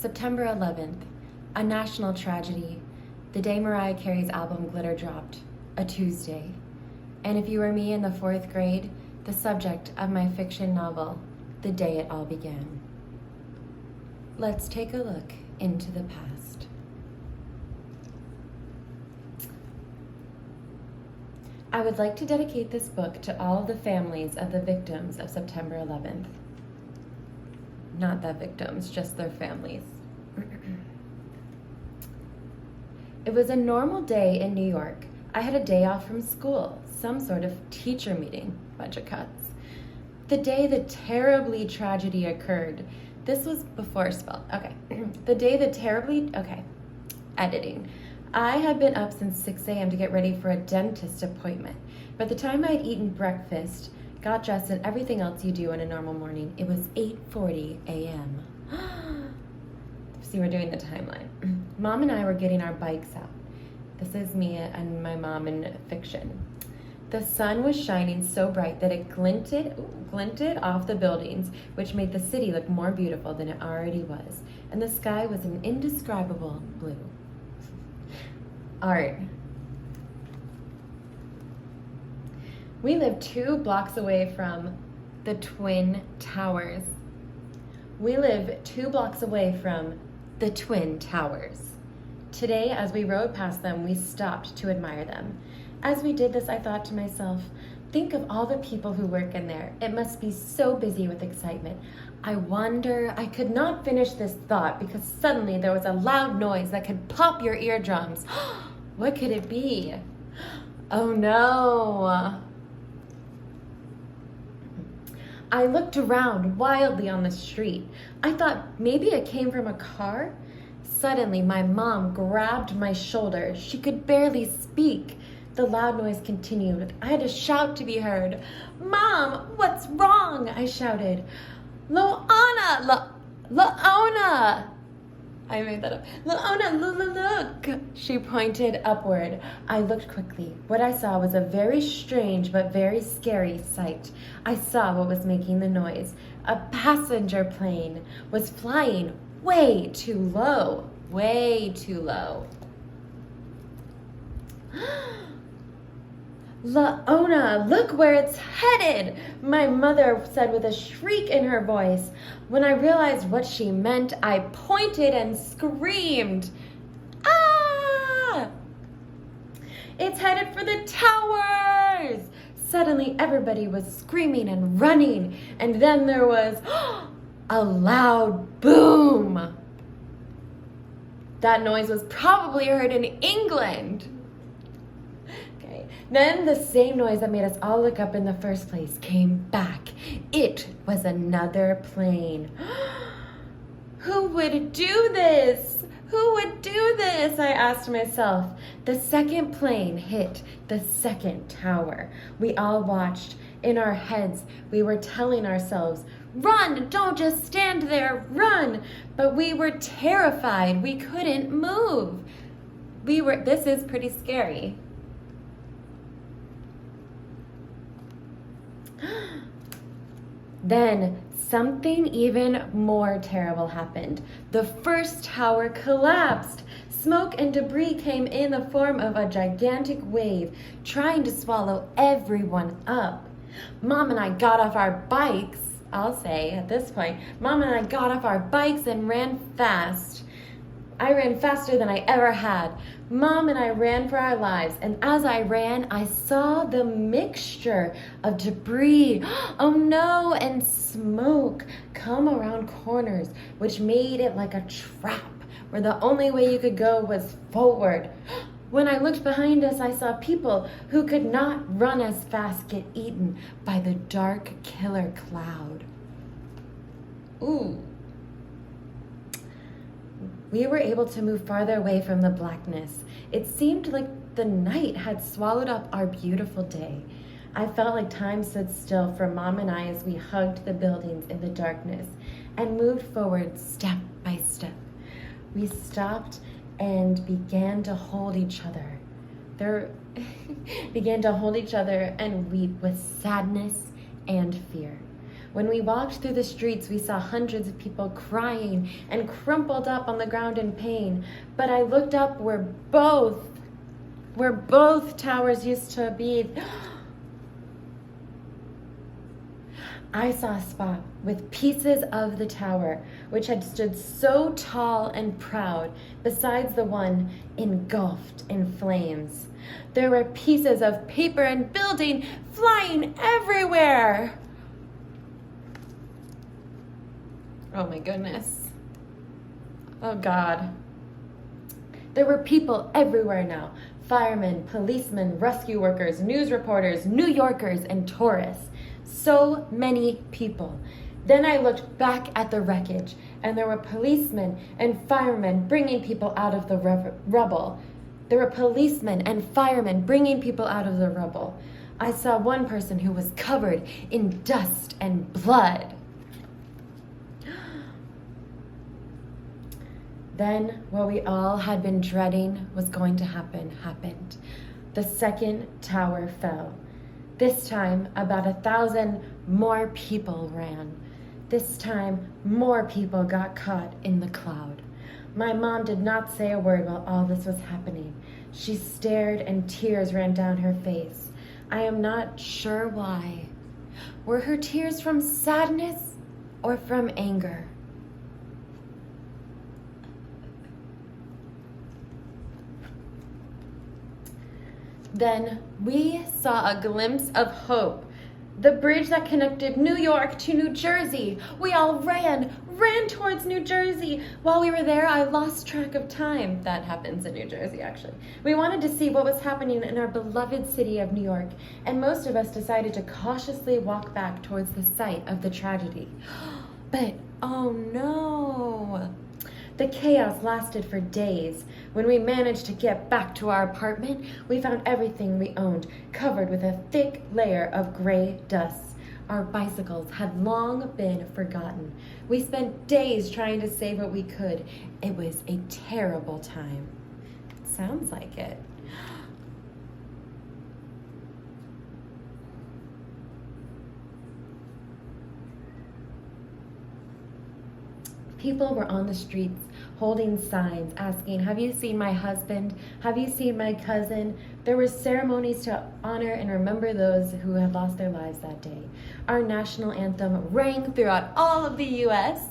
September 11th, a national tragedy. The day Mariah Carey's album Glitter dropped, a Tuesday. And if you were me in the 4th grade, the subject of my fiction novel, The Day It All Began. Let's take a look into the past. I would like to dedicate this book to all of the families of the victims of September 11th. Not the victims, just their families. It was a normal day in New York. I had a day off from school, some sort of teacher meeting, bunch of cuts. The day the terribly tragedy occurred. This was before spell. Okay. Editing. I had been up since 6 a.m. to get ready for a dentist appointment. By the time I had eaten breakfast, got dressed, and everything else you do on a normal morning, it was 8:40 a.m. See, we're doing the timeline. Mom and I were getting our bikes out. This is me and my mom in fiction. The sun was shining so bright that it glinted off the buildings, which made the city look more beautiful than it already was. And the sky was an indescribable blue. Art. We live 2 blocks away from the Twin Towers. Today, as we rode past them, we stopped to admire them. As we did this, I thought to myself, think of all the people who work in there. It must be so busy with excitement. I could not finish this thought because suddenly there was a loud noise that could pop your eardrums. What could it be? Oh no. I looked around wildly on the street. I thought maybe it came from a car. Suddenly, my mom grabbed my shoulder. She could barely speak. The loud noise continued. I had to shout to be heard. Mom, what's wrong? I shouted. Loana! I made that up. Loana, look! She pointed upward. I looked quickly. What I saw was a very strange but very scary sight. I saw what was making the noise. A passenger plane was flying way too low. Laona, look where it's headed, my mother said with a shriek in her voice. When I realized what she meant, I pointed and screamed. Ah! It's headed for the towers! Suddenly, everybody was screaming and running, and then there was a loud boom. That noise was probably heard in England. Okay. Then the same noise that made us all look up in the first place came back. It was another plane. Who would do this? I asked myself. The second plane hit the second tower. We all watched. In our heads, we were telling ourselves, run, don't just stand there, run. But we were terrified. We couldn't move. This is pretty scary. Then something even more terrible happened. The first tower collapsed. Smoke and debris came in the form of a gigantic wave, trying to swallow everyone up. Mom and I got off our bikes, I'll say at this point. Mom and I got off our bikes and ran fast. I ran faster than I ever had. Mom and I ran for our lives, and as I ran, I saw the mixture of debris, oh no, and smoke come around corners, which made it like a trap where the only way you could go was forward. When I looked behind us, I saw people who could not run as fast get eaten by the dark killer cloud. Ooh. We were able to move farther away from the blackness. It seemed like the night had swallowed up our beautiful day. I felt like time stood still for Mom and I as we hugged the buildings in the darkness and moved forward step by step. We stopped and began to hold each other. Began to hold each other and weep with sadness and fear. When we walked through the streets, we saw hundreds of people crying and crumpled up on the ground in pain. But I looked up where both towers used to be. I saw a spot with pieces of the tower, which had stood so tall and proud, besides the one engulfed in flames. There were pieces of paper and building flying everywhere. Oh my goodness. Oh God. There were people everywhere now. Firemen, policemen, rescue workers, news reporters, New Yorkers, and tourists. So many people. Then I looked back at the wreckage, and there were policemen and firemen bringing people out of the rubble. There were policemen and firemen bringing people out of the rubble. I saw one person who was covered in dust and blood. Then what we all had been dreading was going to happen happened. The second tower fell. This time, about 1,000 more people ran. This time, more people got caught in the cloud. My mom did not say a word while all this was happening. She stared and tears ran down her face. I am not sure why. Were her tears from sadness or from anger? Then we saw a glimpse of hope. The bridge that connected New York to New Jersey. We all ran towards New Jersey. While we were there, I lost track of time. That happens in New Jersey, actually. We wanted to see what was happening in our beloved city of New York, and most of us decided to cautiously walk back towards the site of the tragedy. But, oh no! The chaos lasted for days. When we managed to get back to our apartment, we found everything we owned covered with a thick layer of gray dust. Our bicycles had long been forgotten. We spent days trying to save what we could. It was a terrible time. Sounds like it. People were on the streets holding signs asking, "Have you seen my husband? Have you seen my cousin?" There were ceremonies to honor and remember those who had lost their lives that day. Our national anthem rang throughout all of the U.S.